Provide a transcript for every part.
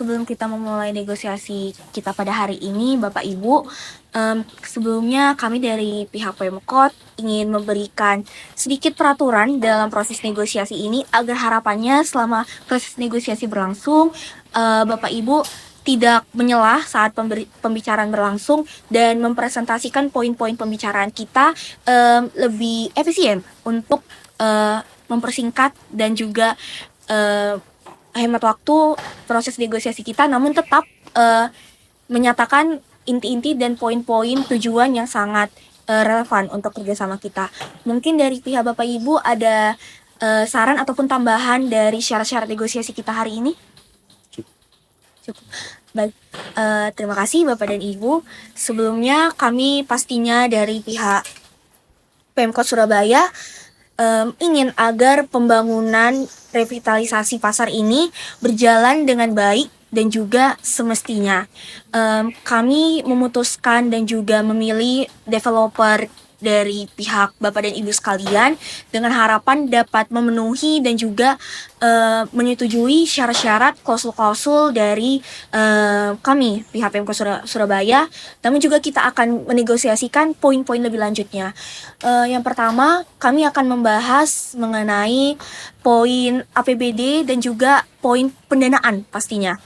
sebelum kita memulai negosiasi kita pada hari ini, Bapak Ibu, sebelumnya kami dari pihak Pemkot ingin memberikan sedikit peraturan dalam proses negosiasi ini agar harapannya selama proses negosiasi berlangsung, Bapak Ibu tidak menyelah saat pembicaraan berlangsung dan mempresentasikan poin-poin pembicaraan kita lebih efisien untuk mempersingkat dan juga hemat waktu proses negosiasi kita, namun tetap menyatakan inti-inti dan poin-poin tujuan yang sangat relevan untuk kerjasama kita. Mungkin dari pihak Bapak Ibu ada saran ataupun tambahan dari syarat-syarat negosiasi kita hari ini? Cukup. Baik, terima kasih Bapak dan Ibu. Sebelumnya kami pastinya dari pihak Pemkot Surabaya ingin agar pembangunan revitalisasi pasar ini berjalan dengan baik dan juga semestinya. Kami memutuskan dan juga memilih developer dari pihak Bapak dan Ibu sekalian dengan harapan dapat memenuhi dan juga menyetujui syarat-syarat klausul-klausul dari kami pihak Pemkot Surabaya. Namun juga kita akan menegosiasikan poin-poin lebih lanjutnya. Yang pertama, kami akan membahas mengenai poin APBD dan juga poin pendanaan pastinya.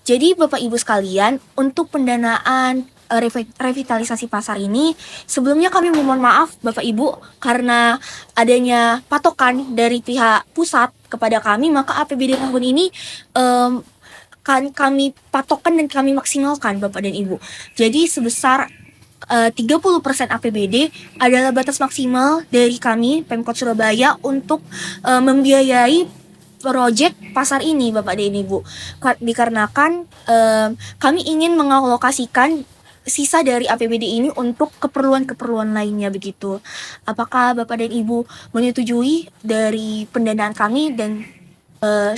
Jadi Bapak Ibu sekalian, untuk pendanaan revitalisasi pasar ini, sebelumnya kami memohon maaf Bapak Ibu karena adanya patokan dari pihak pusat kepada kami, maka APBD tahun ini kan kami patokan dan kami maksimalkan Bapak dan Ibu. Jadi sebesar 30% APBD adalah batas maksimal dari kami Pemkot Surabaya untuk membiayai proyek pasar ini Bapak dan Ibu. Dikarenakan kami ingin mengalokasikan sisa dari APBD ini untuk keperluan-keperluan lainnya begitu. Apakah Bapak dan Ibu menyetujui dari pendanaan kami dan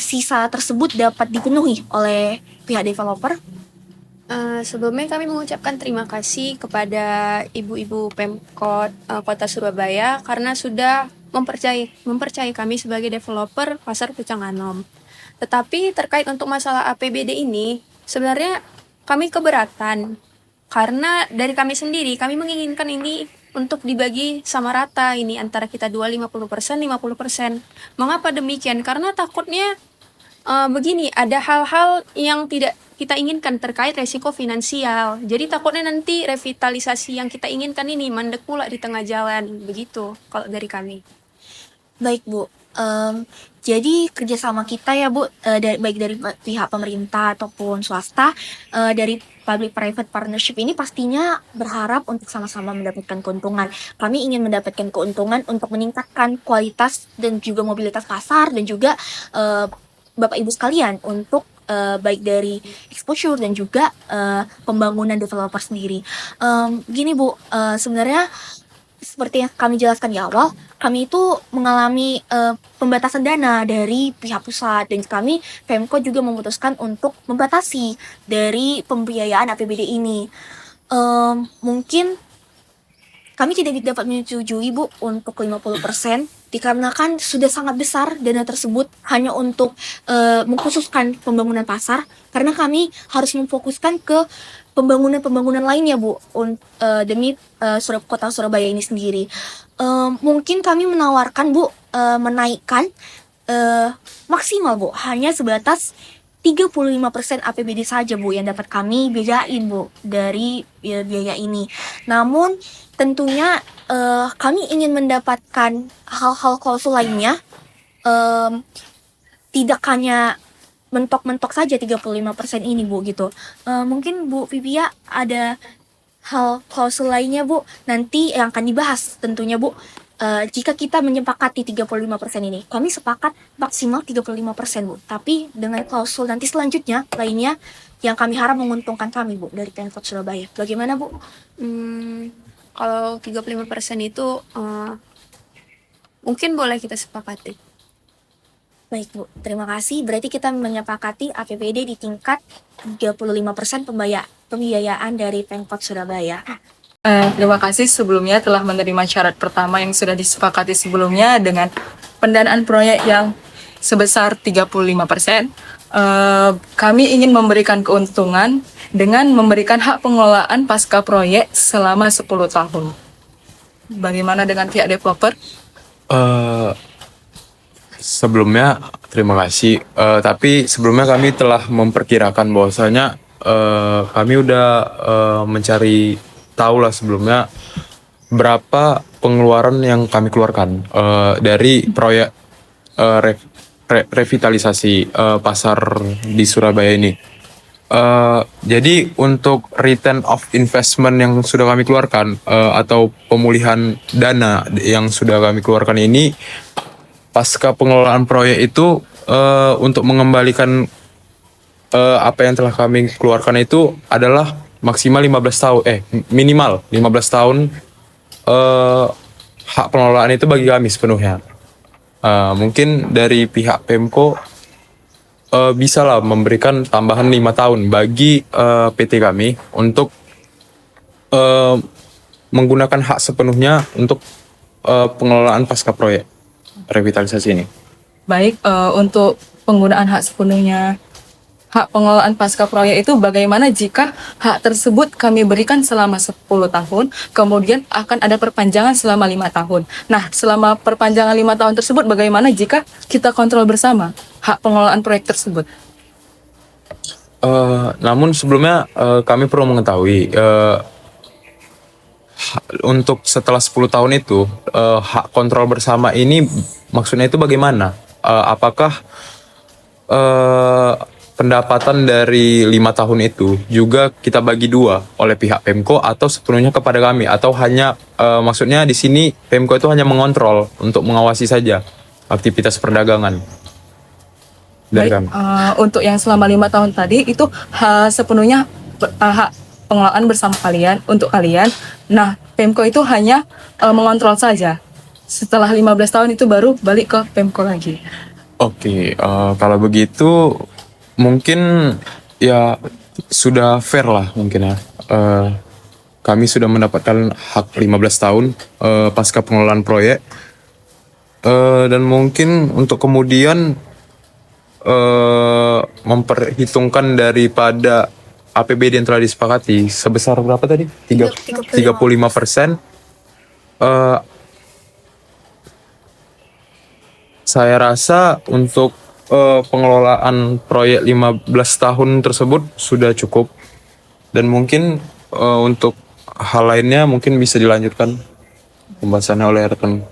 sisa tersebut dapat dipenuhi oleh pihak developer? Sebelumnya kami mengucapkan terima kasih kepada ibu-ibu Pemkot Kota Surabaya karena sudah mempercayai kami sebagai developer pasar Pucang Anom. Tetapi terkait untuk masalah APBD ini, sebenarnya kami keberatan karena dari kami sendiri, kami menginginkan ini untuk dibagi sama rata ini antara kita 50%, 50%. Mengapa demikian? Karena takutnya begini, ada hal-hal yang tidak kita inginkan terkait resiko finansial. Jadi takutnya nanti revitalisasi yang kita inginkan ini mandek pula di tengah jalan. Begitu kalau dari kami. Baik Bu, jadi kerjasama kita ya Bu, baik dari pihak pemerintah ataupun swasta, dari public-private partnership ini pastinya berharap untuk sama-sama mendapatkan keuntungan. Kami ingin mendapatkan keuntungan untuk meningkatkan kualitas dan juga mobilitas pasar dan juga Bapak Ibu sekalian untuk baik dari exposure dan juga pembangunan developer sendiri. Gini Bu, sebenarnya seperti yang kami jelaskan di awal, kami itu mengalami pembatasan dana dari pihak pusat dan kami Pemkot juga memutuskan untuk membatasi dari pembiayaan APBD ini. Mungkin kami tidak dapat menyetujui Bu untuk 50% dikarenakan sudah sangat besar dana tersebut hanya untuk mengkhususkan pembangunan pasar karena kami harus memfokuskan ke pembangunan lainnya Bu demi Kota Surabaya ini sendiri. Mungkin kami menawarkan Bu menaikkan maksimal Bu hanya sebatas 35% APBD saja Bu yang dapat kami bedain Bu dari biaya ini. Namun tentunya kami ingin mendapatkan hal-hal klausul lainnya, tidak hanya mentok-mentok saja 35% ini Bu gitu. Mungkin Bu Vivia ada hal klausul lainnya Bu nanti yang akan dibahas tentunya Bu. Jika kita menyepakati 35% ini, kami sepakat maksimal 35% Bu. Tapi dengan klausul nanti selanjutnya lainnya yang kami harap menguntungkan kami Bu dari Pemkot Surabaya. Bagaimana Bu? Kalau 35% itu mungkin boleh kita sepakati. Baik Bu, terima kasih. Berarti kita menyepakati APBD di tingkat 35% pembiayaan dari Pemkot Surabaya. Terima kasih sebelumnya telah menerima syarat pertama yang sudah disepakati sebelumnya dengan pendanaan proyek yang sebesar 35%. Kami ingin memberikan keuntungan dengan memberikan hak pengelolaan pasca proyek selama 10 tahun. Bagaimana dengan pihak developer? Eh, Sebelumnya terima kasih. Tapi sebelumnya kami telah memperkirakan bahwasanya kami udah mencari tahu lah sebelumnya berapa pengeluaran yang kami keluarkan dari proyek revitalisasi pasar di Surabaya ini. Jadi untuk return of investment yang sudah kami keluarkan atau pemulihan dana yang sudah kami keluarkan ini pasca pengelolaan proyek itu untuk mengembalikan apa yang telah kami keluarkan itu adalah maksimal 15 tahun minimal 15 tahun hak pengelolaan itu bagi kami sepenuhnya. Mungkin dari pihak Pemko bisa lah memberikan tambahan 5 tahun bagi PT kami untuk menggunakan hak sepenuhnya untuk pengelolaan pasca proyek revitalisasi ini. Baik, untuk penggunaan hak sepenuhnya hak pengelolaan pasca proyek itu bagaimana jika hak tersebut kami berikan selama 10 tahun, kemudian akan ada perpanjangan selama 5 tahun. Nah, selama perpanjangan 5 tahun tersebut bagaimana jika kita kontrol bersama hak pengelolaan proyek tersebut? Namun sebelumnya kami perlu mengetahui untuk setelah 10 tahun itu hak kontrol bersama ini maksudnya itu bagaimana? Apakah pendapatan dari 5 tahun itu juga kita bagi dua oleh pihak Pemko atau sepenuhnya kepada kami atau hanya maksudnya di sini Pemko itu hanya mengontrol untuk mengawasi saja aktivitas perdagangan dari Baik, kami. untuk yang selama 5 tahun tadi itu sepenuhnya hak pengelolaan bersama kalian untuk kalian. Nah, Pemko itu hanya mengontrol saja. Setelah 15 tahun itu baru balik ke Pemko lagi. Oke, kalau begitu mungkin ya sudah fair lah mungkin ya. Kami sudah mendapatkan hak 15 tahun pasca pengelolaan proyek. Dan mungkin untuk kemudian memperhitungkan daripada APBD yang telah disepakati sebesar berapa tadi? 35%. Saya rasa untuk pengelolaan proyek 15 tahun tersebut sudah cukup. Dan mungkin untuk hal lainnya mungkin bisa dilanjutkan pembahasannya oleh rekan.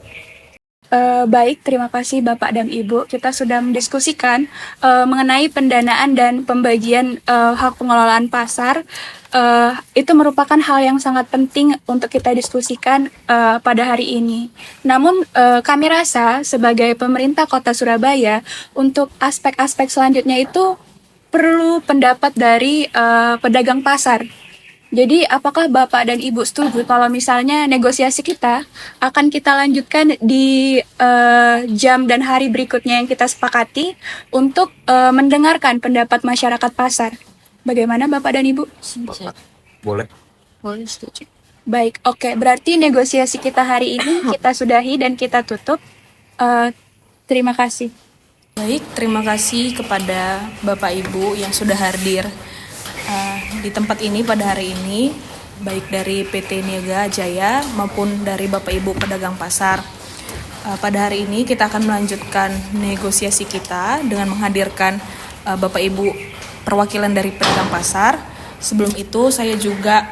Baik, terima kasih Bapak dan Ibu. Kita sudah mendiskusikan mengenai pendanaan dan pembagian hak pengelolaan pasar. Itu merupakan hal yang sangat penting untuk kita diskusikan pada hari ini. Namun kami rasa sebagai pemerintah Kota Surabaya untuk aspek-aspek selanjutnya itu perlu pendapat dari pedagang pasar. Jadi apakah Bapak dan Ibu setuju kalau misalnya negosiasi kita akan kita lanjutkan di jam dan hari berikutnya yang kita sepakati untuk mendengarkan pendapat masyarakat pasar? Bagaimana Bapak dan Ibu? Boleh? Boleh, setuju. Baik, oke. Berarti negosiasi kita hari ini kita sudahi dan kita tutup. Terima kasih. Baik, terima kasih kepada Bapak Ibu yang sudah hadir di tempat ini pada hari ini, baik dari PT Niaga Jaya maupun dari Bapak Ibu pedagang pasar. Pada hari ini kita akan melanjutkan negosiasi kita dengan menghadirkan Bapak Ibu perwakilan dari pedagang pasar. Sebelum itu saya juga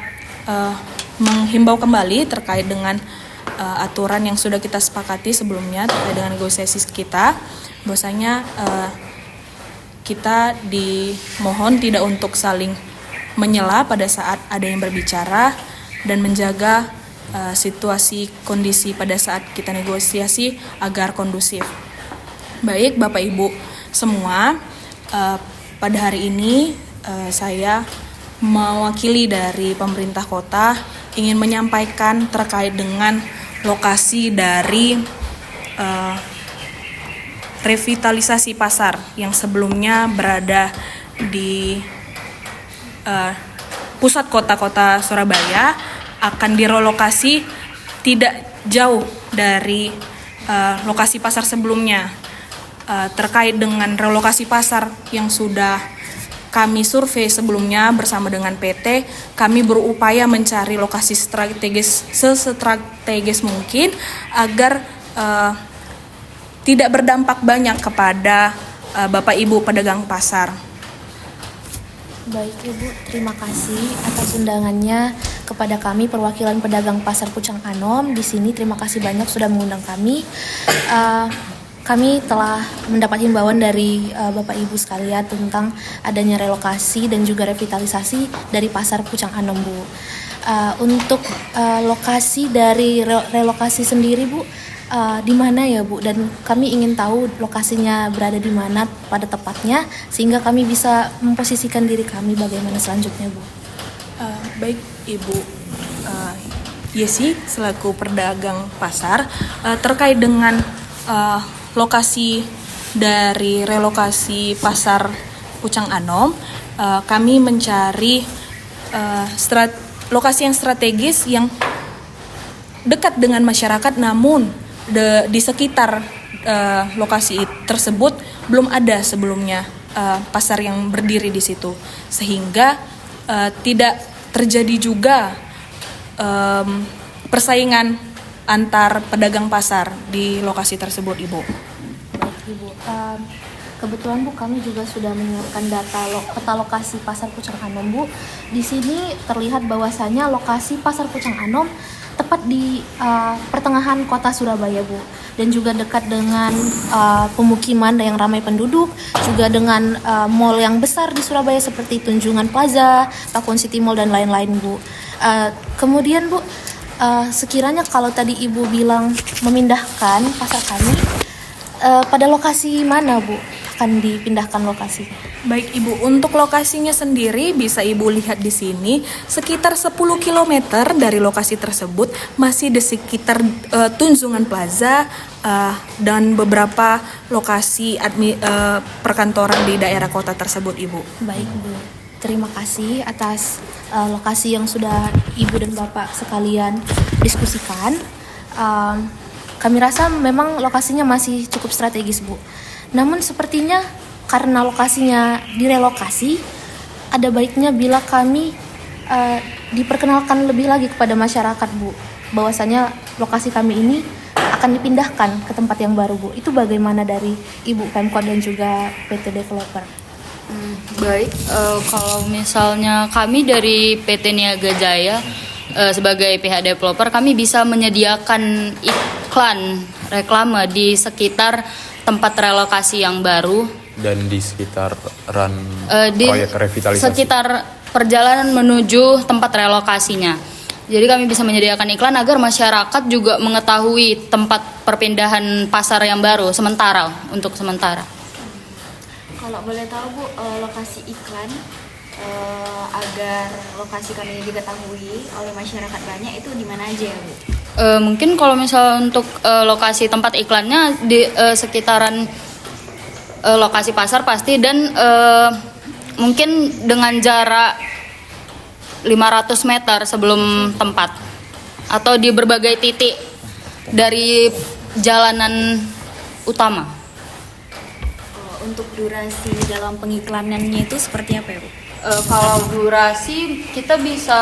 menghimbau kembali terkait dengan aturan yang sudah kita sepakati sebelumnya terkait dengan negosiasi kita, bahwasanya kita dimohon tidak untuk saling menyela pada saat ada yang berbicara dan menjaga situasi kondisi pada saat kita negosiasi agar kondusif. Baik Bapak Ibu semua, pada hari ini saya mewakili dari pemerintah kota ingin menyampaikan terkait dengan lokasi dari revitalisasi pasar yang sebelumnya berada di pusat kota Surabaya akan direlokasi tidak jauh dari lokasi pasar sebelumnya. terkait dengan relokasi pasar yang sudah kami survei sebelumnya bersama dengan PT, kami berupaya mencari lokasi strategis sestrategis mungkin agar tidak berdampak banyak kepada Bapak Ibu pedagang pasar. Baik Ibu, terima kasih atas undangannya kepada kami perwakilan pedagang Pasar Pucang Anom. Di sini terima kasih banyak sudah mengundang kami. Kami telah mendapat himbauan dari Bapak Ibu sekalian tentang adanya relokasi dan juga revitalisasi dari Pasar Pucang Anom, Bu. Untuk lokasi dari relokasi sendiri, Bu, di mana ya, Bu? Dan kami ingin tahu lokasinya berada di mana pada tepatnya sehingga kami bisa memposisikan diri kami bagaimana selanjutnya, Bu. Baik Ibu Yesi selaku pedagang pasar, terkait dengan lokasi dari relokasi pasar Pucang Anom, kami mencari lokasi yang strategis yang dekat dengan masyarakat, namun di sekitar lokasi tersebut belum ada sebelumnya pasar yang berdiri di situ, sehingga tidak terjadi juga persaingan antar pedagang pasar di lokasi tersebut, Ibu. Baik Ibu, kebetulan Bu kami juga sudah menyiapkan peta lokasi Pasar Pucang Anom, Bu. Di sini terlihat bahwasanya lokasi Pasar Pucang Anom tepat di pertengahan kota Surabaya, Bu, dan juga dekat dengan pemukiman yang ramai penduduk, juga dengan mall yang besar di Surabaya seperti Tunjungan Plaza, Pakuan City Mall dan lain-lain, Bu. Kemudian Bu, sekiranya kalau tadi Ibu bilang memindahkan pasar kami, pada lokasi mana, Bu, akan dipindahkan lokasi? Baik Ibu, untuk lokasinya sendiri bisa Ibu lihat di sini, sekitar 10 km dari lokasi tersebut masih di sekitar Tunjungan Plaza dan beberapa lokasi perkantoran di daerah kota tersebut, Ibu. Baik Bu, terima kasih atas lokasi yang sudah Ibu dan Bapak sekalian diskusikan. Kami rasa memang lokasinya masih cukup strategis, Bu. Namun sepertinya karena lokasinya direlokasi, ada baiknya bila kami diperkenalkan lebih lagi kepada masyarakat, Bu, bahwasanya lokasi kami ini akan dipindahkan ke tempat yang baru, Bu. Itu bagaimana dari Ibu Pemkot dan juga PT Developer? Baik, kalau misalnya kami dari PT Niaga Jaya sebagai pihak developer, kami bisa menyediakan iklan reklame di sekitar tempat relokasi yang baru Dan di sekitaran di proyek revitalisasi. sekitar perjalanan menuju tempat relokasinya. Jadi kami bisa menyediakan iklan agar masyarakat juga mengetahui tempat perpindahan pasar yang baru untuk sementara. Kalau boleh tahu Bu, lokasi iklan agar lokasi kami diketahui oleh masyarakat banyak itu di mana aja ya Bu? Mungkin kalau misal untuk lokasi tempat iklannya di sekitaran lokasi pasar pasti, dan mungkin dengan jarak 500 meter sebelum tempat atau di berbagai titik dari jalanan utama. Untuk durasi dalam pengiklanannya itu seperti apa ya Bu? Kalau durasi kita bisa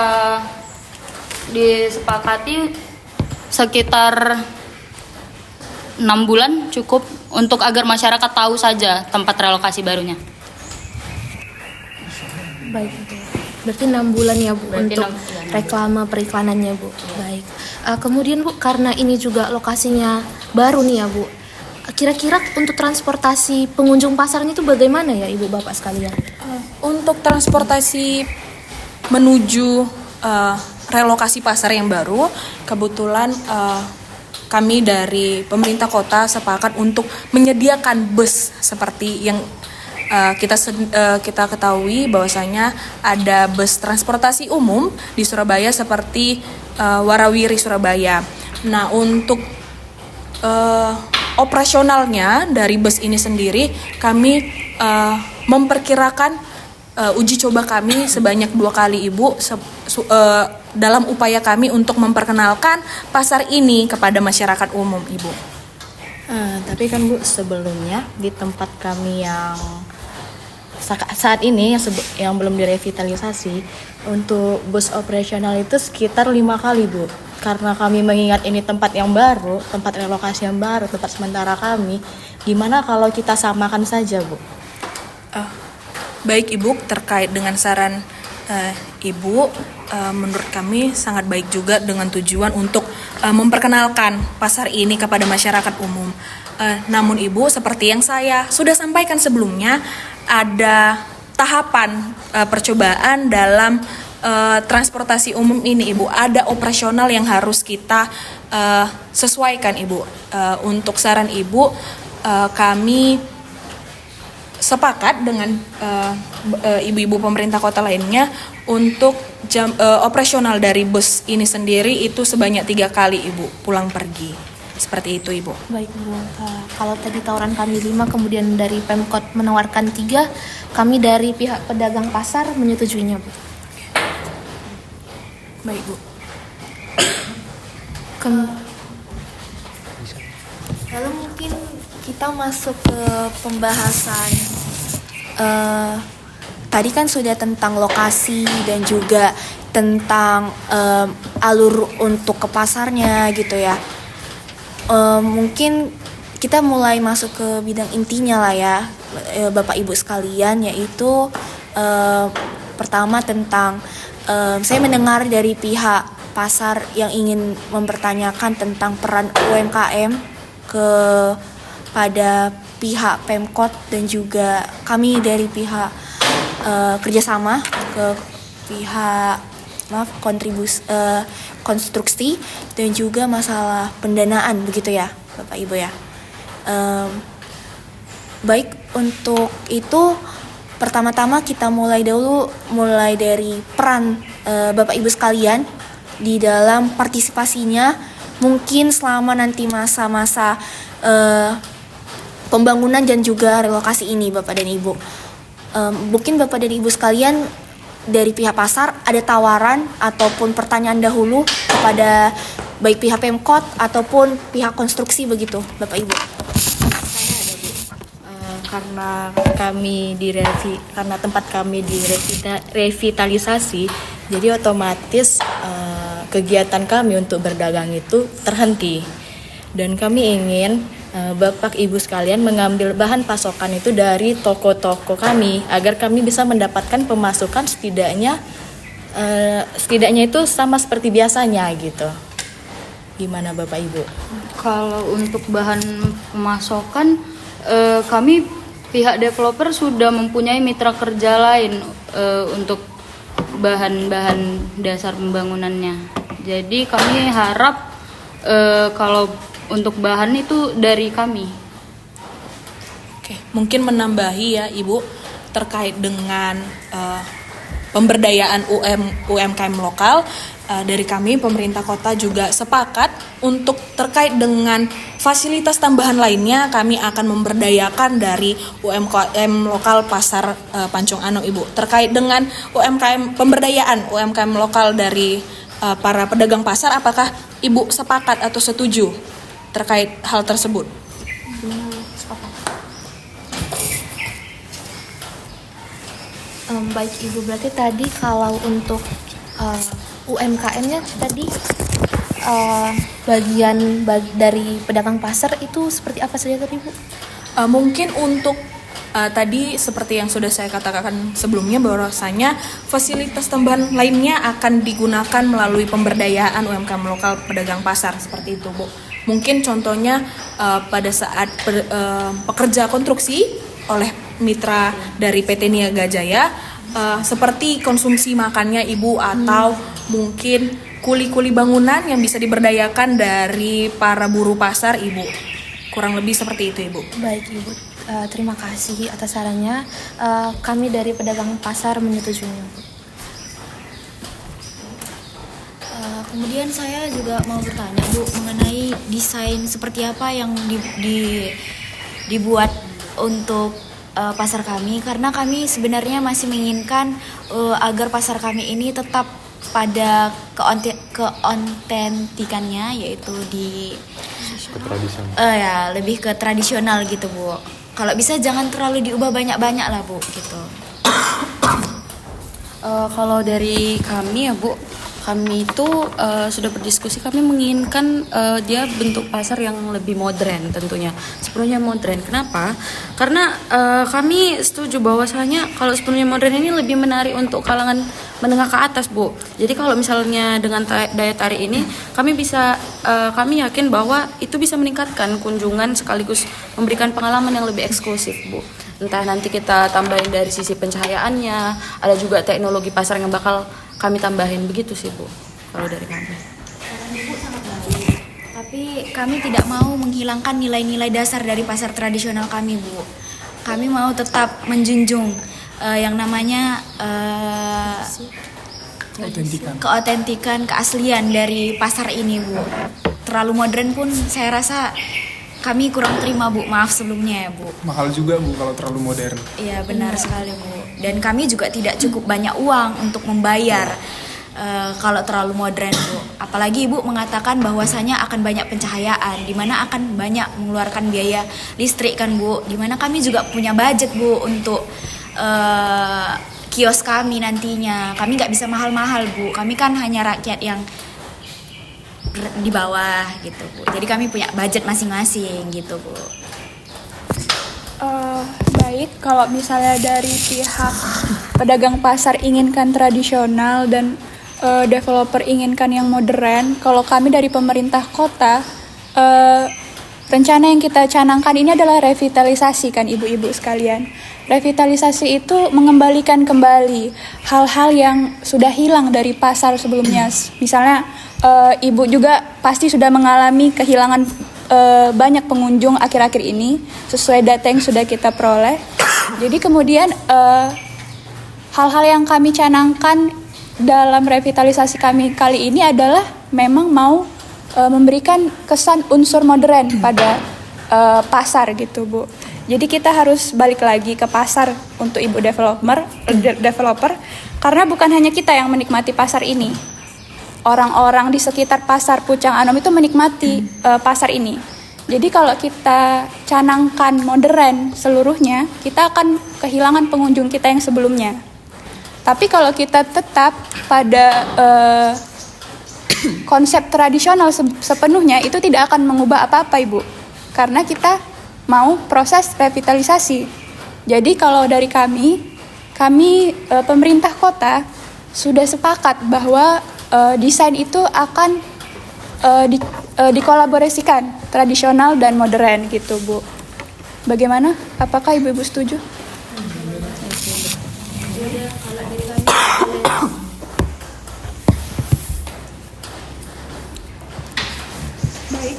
disepakati sekitar 6 bulan cukup untuk agar masyarakat tahu saja tempat relokasi barunya. Baik Bu. Berarti 6 bulan ya Bu. Berarti untuk 6 bulan. reklame periklanannya, Bu. Baik. Kemudian Bu, karena ini juga lokasinya baru nih ya Bu. Kira-kira untuk transportasi pengunjung pasarnya itu bagaimana ya Ibu Bapak sekalian? Untuk transportasi menuju relokasi pasar yang baru, kebetulan kami dari pemerintah kota sepakat untuk menyediakan bus seperti yang kita ketahui bahwasanya ada bus transportasi umum di Surabaya seperti Warawiri Surabaya. Nah, untuk operasionalnya dari bus ini sendiri kami memperkirakan uji coba kami sebanyak 2 kali Ibu dalam upaya kami untuk memperkenalkan pasar ini kepada masyarakat umum, Ibu. Tapi kan Bu, sebelumnya di tempat kami yang saat ini yang belum direvitalisasi, untuk bus operasional itu sekitar 5 kali Bu. Karena kami mengingat ini tempat yang baru, tempat relokasi yang baru, tempat sementara kami, gimana kalau kita samakan saja Bu? Baik Ibu, terkait dengan saran Ibu, menurut kami sangat baik juga dengan tujuan untuk memperkenalkan pasar ini kepada masyarakat umum. Namun Ibu, seperti yang saya sudah sampaikan sebelumnya, ada tahapan percobaan dalam transportasi umum ini Ibu. Ada operasional yang harus kita sesuaikan Ibu. Untuk saran Ibu, kami sepakat dengan ibu-ibu pemerintah kota lainnya untuk jam operasional dari bus ini sendiri itu sebanyak 3 kali Ibu pulang pergi. Seperti itu Ibu. Baik Bu, kalau tadi tawaran kami 5, kemudian dari Pemkot menawarkan 3, kami dari pihak pedagang pasar menyetujuinya Bu. Baik Bu. Lalu mungkin kita masuk ke pembahasan tadi kan sudah tentang lokasi dan juga tentang alur untuk ke pasarnya gitu ya. Mungkin kita mulai masuk ke bidang intinya lah ya, Bapak Ibu sekalian, yaitu pertama tentang saya mendengar dari pihak pasar yang ingin mempertanyakan tentang peran UMKM kepada pihak Pemkot dan juga kami dari pihak kerjasama ke pihak konstruksi dan juga masalah pendanaan begitu ya Bapak Ibu ya. Baik, untuk itu pertama-tama kita mulai dari peran Bapak Ibu sekalian di dalam partisipasinya mungkin selama nanti masa-masa pembangunan dan juga relokasi ini Bapak dan Ibu. Mungkin Bapak dan Ibu sekalian dari pihak pasar ada tawaran ataupun pertanyaan dahulu kepada baik pihak Pemkot ataupun pihak konstruksi begitu Bapak Ibu. Karena karena tempat kami direvitalisasi, jadi otomatis kegiatan kami untuk berdagang itu terhenti. Dan kami ingin Bapak Ibu sekalian mengambil bahan pasokan itu dari toko-toko kami agar kami bisa mendapatkan pemasukan setidaknya itu sama seperti biasanya gitu. Gimana Bapak Ibu? Kalau untuk bahan pemasokan, kami pihak developer sudah mempunyai mitra kerja lain untuk bahan-bahan dasar pembangunannya. Jadi kami harap kalau untuk bahan itu dari kami. Oke, mungkin menambahi ya Ibu terkait dengan pemberdayaan UMKM lokal. Dari kami pemerintah kota juga sepakat untuk terkait dengan fasilitas tambahan lainnya kami akan memberdayakan dari UMKM lokal pasar Pancong Anom Ibu. Terkait dengan pemberdayaan UMKM lokal dari para pedagang pasar, apakah Ibu sepakat atau setuju terkait hal tersebut? Baik Ibu, berarti tadi kalau untuk UMKM-nya tadi dari pedagang pasar itu seperti apa saja tadi Bu? Mungkin untuk tadi seperti yang sudah saya katakan sebelumnya bahwasanya fasilitas tambahan lainnya akan digunakan melalui pemberdayaan UMKM lokal pedagang pasar seperti itu Bu. Mungkin contohnya pada saat pekerja konstruksi oleh mitra dari PT Niaga Jaya seperti konsumsi makannya Ibu atau mungkin kuli-kuli bangunan yang bisa diberdayakan dari para buruh pasar Ibu. Kurang lebih seperti itu Ibu. Baik Ibu, terima kasih atas sarannya. Kami dari pedagang pasar menyetujuinya Bu. Kemudian saya juga mau bertanya Bu mengenai desain seperti apa yang dibuat untuk pasar kami, karena kami sebenarnya masih menginginkan agar pasar kami ini tetap pada keautentikannya, yaitu di lebih ke tradisional gitu Bu. Kalau bisa jangan terlalu diubah banyak-banyak lah Bu gitu. Kalau dari kami ya Bu, kami itu sudah berdiskusi, kami menginginkan dia bentuk pasar yang lebih modern tentunya, sepenuhnya modern. Kenapa? Karena kami setuju bahwasanya kalau sepenuhnya modern ini lebih menarik untuk kalangan menengah ke atas Bu. Jadi kalau misalnya dengan daya tarik ini, kami yakin bahwa itu bisa meningkatkan kunjungan sekaligus memberikan pengalaman yang lebih eksklusif Bu. Entah nanti kita tambahin dari sisi pencahayaannya, ada juga teknologi pasar yang bakal kami tambahin, begitu sih Bu kalau dari kami. Saran Ibu sangat baik, tapi kami tidak mau menghilangkan nilai-nilai dasar dari pasar tradisional kami Bu. Kami mau tetap menjunjung yang namanya keautentikan, keaslian dari pasar ini Bu. Terlalu modern pun saya rasa kami kurang terima Bu, maaf sebelumnya ya Bu. Mahal juga Bu kalau terlalu modern. Iya benar sekali Bu. Dan kami juga tidak cukup banyak uang untuk membayar kalau terlalu modern Bu. Apalagi Ibu mengatakan bahwasanya akan banyak pencahayaan, di mana akan banyak mengeluarkan biaya listrik kan Bu. Di mana kami juga punya budget Bu untuk kios kami nantinya. Kami nggak bisa mahal-mahal Bu. Kami kan hanya rakyat yang di bawah gitu Bu. Jadi kami punya budget masing-masing gitu Bu. Baik, kalau misalnya dari pihak pedagang pasar inginkan tradisional dan developer inginkan yang modern, kalau kami dari pemerintah kota, rencana yang kita canangkan ini adalah revitalisasi kan ibu-ibu sekalian. Revitalisasi itu mengembalikan kembali hal-hal yang sudah hilang dari pasar sebelumnya. Misalnya ibu juga pasti sudah mengalami kehilangan banyak pengunjung akhir-akhir ini sesuai data yang sudah kita peroleh. Jadi kemudian hal-hal yang kami canangkan dalam revitalisasi kami kali ini adalah memang mau memberikan kesan unsur modern pada pasar gitu Bu. Jadi kita harus balik lagi ke pasar untuk ibu developer karena bukan hanya kita yang menikmati pasar ini. Orang-orang di sekitar pasar Pucang Anom itu menikmati pasar ini. Jadi kalau kita canangkan modern seluruhnya, kita akan kehilangan pengunjung kita yang sebelumnya. Tapi kalau kita tetap pada konsep tradisional sepenuhnya, itu tidak akan mengubah apa-apa Ibu. Karena kita mau proses revitalisasi. Jadi kalau dari kami pemerintah kota sudah sepakat bahwa desain itu akan dikolaborasikan tradisional dan modern gitu Bu. Bagaimana? Apakah ibu-ibu setuju? Baik.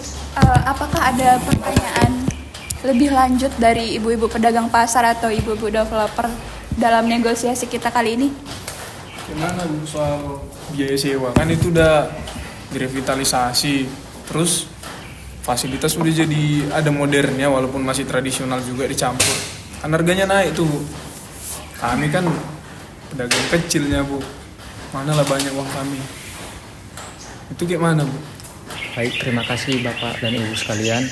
Apakah ada pertanyaan lebih lanjut dari ibu-ibu pedagang pasar atau ibu-ibu developer dalam negosiasi kita kali ini? Gimana Bu soal biaya sewa? Kan itu udah direvitalisasi, terus fasilitas udah jadi ada modernnya walaupun masih tradisional juga dicampur. Kan harganya naik tuh Bu. Kami kan pedagang kecilnya Bu, mana lah banyak uang kami. Itu gimana Bu? Baik, terima kasih Bapak dan Ibu sekalian.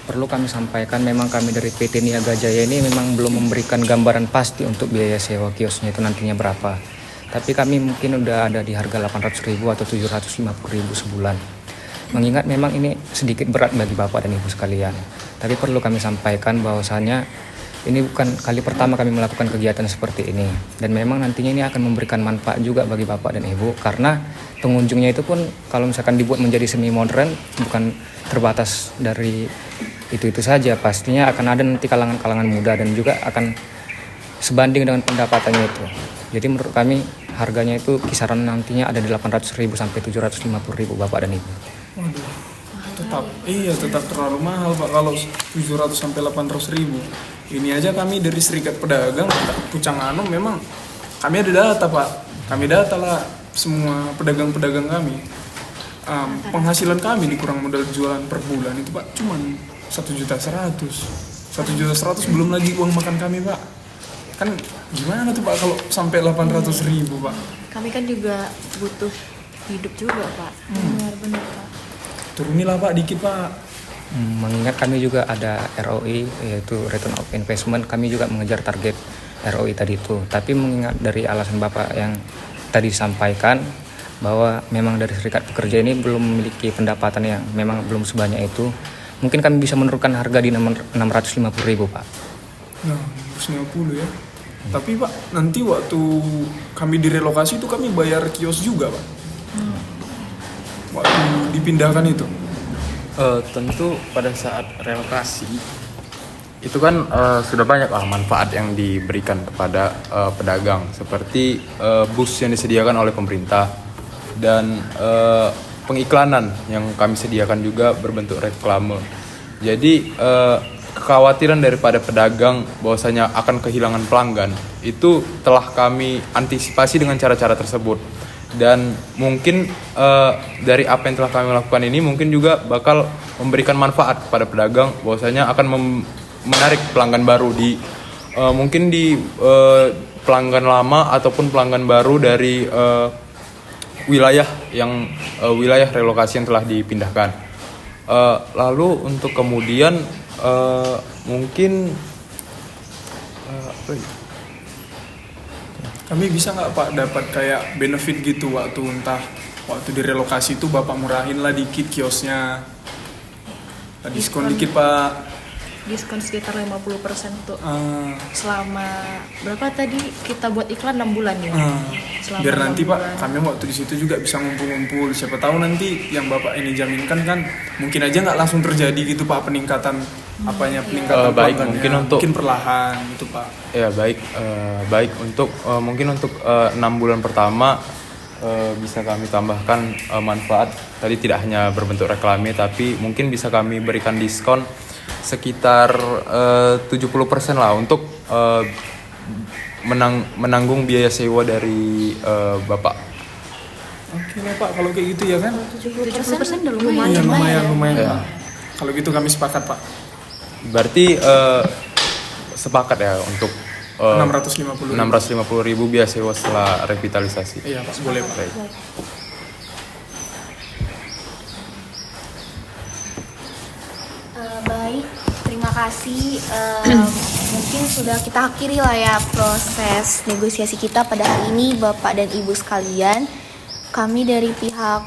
Perlu kami sampaikan memang kami dari PT Niaga Jaya ini memang belum memberikan gambaran pasti untuk biaya sewa kiosnya itu nantinya berapa. Tapi kami mungkin udah ada di harga 800.000 atau 750.000 sebulan. Mengingat memang ini sedikit berat bagi Bapak dan Ibu sekalian. Tapi perlu kami sampaikan bahwasannya ini bukan kali pertama kami melakukan kegiatan seperti ini. Dan memang nantinya ini akan memberikan manfaat juga bagi Bapak dan Ibu. Karena pengunjungnya itu pun kalau misalkan dibuat menjadi semi modern bukan terbatas dari itu saja. Pastinya akan ada nanti kalangan-kalangan muda dan juga akan sebanding dengan pendapatannya itu. Jadi menurut kami harganya itu kisaran nantinya ada di 800.000 sampai 750.000 Bapak dan Ibu. Waduh, tetap terlalu mahal Pak kalau 700 sampai 800.000. Ini aja kami dari Serikat Pedagang Pucang Anom memang kami ada data Pak. Kami data lah semua pedagang-pedagang kami. Penghasilan kami dikurang modal jualan per bulan itu Pak cuman 1.100.000. 1.100.000 belum lagi uang makan kami Pak. Kan gimana tuh Pak kalau sampai 800.000 Pak? Kami kan juga butuh hidup juga, Pak. Benar-benar, Pak. Turunilah Pak dikit Pak. Mengingat kami juga ada ROI yaitu Return of Investment, kami juga mengejar target ROI tadi itu. Tapi mengingat dari alasan Bapak yang tadi disampaikan bahwa memang dari serikat pekerja ini belum memiliki pendapatan yang memang belum sebanyak itu, mungkin kami bisa menurunkan harga di 650.000 Pak. Nah, 650 ya. Tapi Pak, nanti waktu kami direlokasi itu kami bayar kios juga Pak. Waktu dipindahkan itu. Tentu pada saat relokasi itu kan sudah banyak lah manfaat yang diberikan kepada pedagang seperti bus yang disediakan oleh pemerintah dan pengiklanan yang kami sediakan juga berbentuk reklame. Jadi kekhawatiran daripada pedagang bahwasanya akan kehilangan pelanggan itu telah kami antisipasi dengan cara-cara tersebut. Dan mungkin dari apa yang telah kami lakukan ini mungkin juga bakal memberikan manfaat kepada pedagang bahwasanya akan menarik pelanggan baru di mungkin di pelanggan lama ataupun pelanggan baru dari wilayah relokasi yang telah dipindahkan. Lalu untuk kemudian mungkin kami bisa nggak Pak dapat kayak benefit gitu waktu direlokasi itu Bapak murahin lah dikit kiosnya, diskon dikit Pak. Diskon sekitar 50% untuk selama berapa tadi kita buat iklan 6 bulan ya. Selama Biar nanti 6 Pak bulan. kami waktu di situ juga bisa ngumpul-ngumpul. Siapa tahu nanti yang Bapak ini jaminkan kan mungkin aja nggak langsung terjadi gitu Pak peningkatan peningkatan baik pelanggannya. mungkin perlahan gitu Pak. Ya baik untuk mungkin untuk 6 bulan pertama bisa kami tambahkan manfaat tadi tidak hanya berbentuk reklame tapi mungkin bisa kami berikan diskon sekitar 70% lah untuk menanggung biaya sewa dari Bapak. Oke lah Pak kalau kayak gitu ya kan. 70% udah Lumayan Ya. Pak. Kalau gitu kami sepakat Pak. Berarti sepakat ya untuk 650.000 biaya sewa setelah revitalisasi. Iya Pak, boleh Pak. Baik. Baik, terima kasih. Mungkin sudah kita akhiri lah ya proses negosiasi kita pada hari ini, Bapak dan Ibu sekalian. Kami dari pihak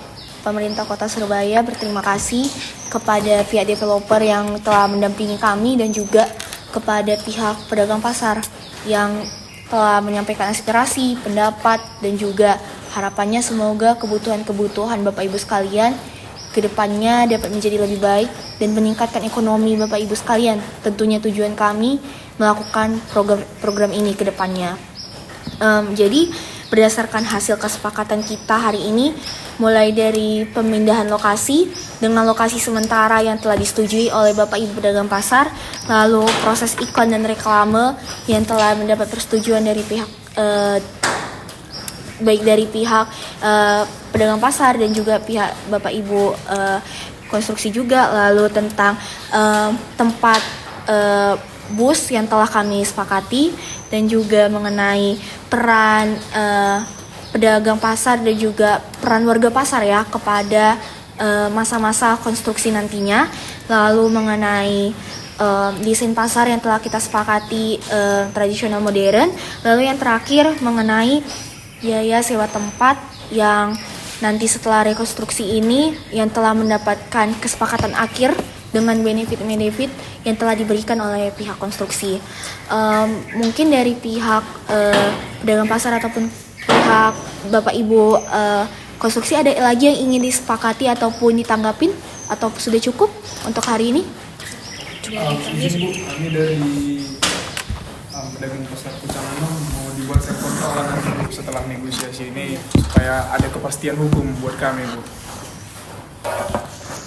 pemerintah Kota Surabaya berterima kasih kepada pihak developer yang telah mendampingi kami dan juga kepada pihak pedagang pasar yang telah menyampaikan aspirasi, pendapat, dan juga harapannya semoga kebutuhan-kebutuhan Bapak Ibu sekalian kedepannya dapat menjadi lebih baik dan meningkatkan ekonomi Bapak Ibu sekalian. Tentunya tujuan kami melakukan program ini ke depannya. Jadi berdasarkan hasil kesepakatan kita hari ini, mulai dari pemindahan lokasi dengan lokasi sementara yang telah disetujui oleh Bapak Ibu pedagang pasar, lalu proses iklan dan reklame yang telah mendapat persetujuan dari pihak baik dari pihak pedagang pasar dan juga pihak Bapak Ibu konstruksi juga, lalu tentang tempat bus yang telah kami sepakati dan juga mengenai peran pedagang pasar dan juga peran warga pasar ya kepada masa-masa konstruksi nantinya, lalu mengenai desain pasar yang telah kita sepakati tradisional modern, lalu yang terakhir mengenai biaya sewa tempat yang nanti setelah rekonstruksi ini yang telah mendapatkan kesepakatan akhir dengan benefit-benefit yang telah diberikan oleh pihak konstruksi. Mungkin dari pihak pedagang pasar ataupun pihak Bapak Ibu konstruksi ada lagi yang ingin disepakati ataupun ditanggapin atau sudah cukup untuk hari ini? Izin Bu, kami dari pedagang pasar Pucang mau dibuatkan kontrolan nanti Bu setelah negosiasi ini supaya ada kepastian hukum buat kami Bu.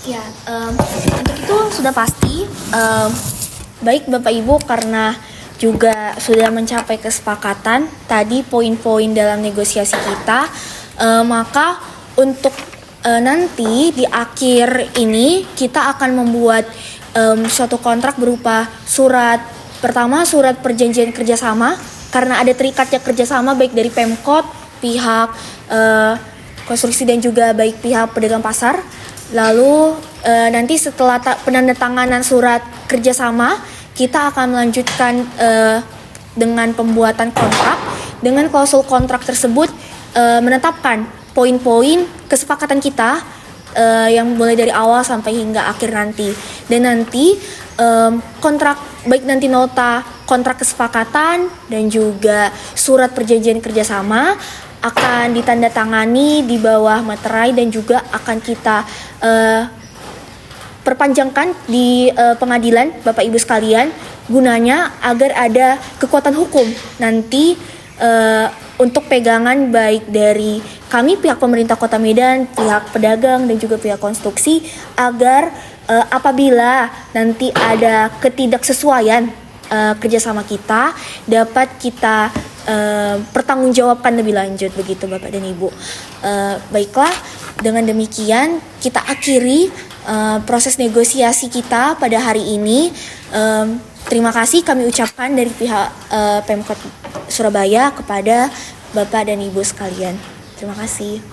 Ya, untuk itu sudah pasti. Baik Bapak Ibu, karena juga sudah mencapai kesepakatan tadi poin-poin dalam negosiasi kita, maka untuk nanti di akhir ini kita akan membuat suatu kontrak berupa surat pertama, surat perjanjian kerjasama karena ada terikatnya kerjasama baik dari Pemkot, pihak konstruksi dan juga baik pihak pedagang pasar. Lalu nanti setelah penandatanganan surat kerjasama, kita akan melanjutkan dengan pembuatan kontrak. Dengan klausul kontrak tersebut menetapkan poin-poin kesepakatan kita yang mulai dari awal sampai hingga akhir nanti. Dan nanti kontrak baik nanti nota kontrak kesepakatan dan juga surat perjanjian kerjasama akan ditandatangani di bawah materai dan juga akan kita perpanjangkan di pengadilan Bapak Ibu sekalian, gunanya agar ada kekuatan hukum nanti untuk pegangan baik dari kami pihak pemerintah Kota Medan, pihak pedagang dan juga pihak konstruksi, agar apabila nanti ada ketidaksesuaian kerjasama kita dapat kita pertanggungjawabkan lebih lanjut, begitu Bapak dan Ibu. Baiklah, dengan demikian kita akhiri proses negosiasi kita pada hari ini. Terima kasih kami ucapkan dari pihak Pemkot Surabaya kepada Bapak dan Ibu sekalian. Terima kasih.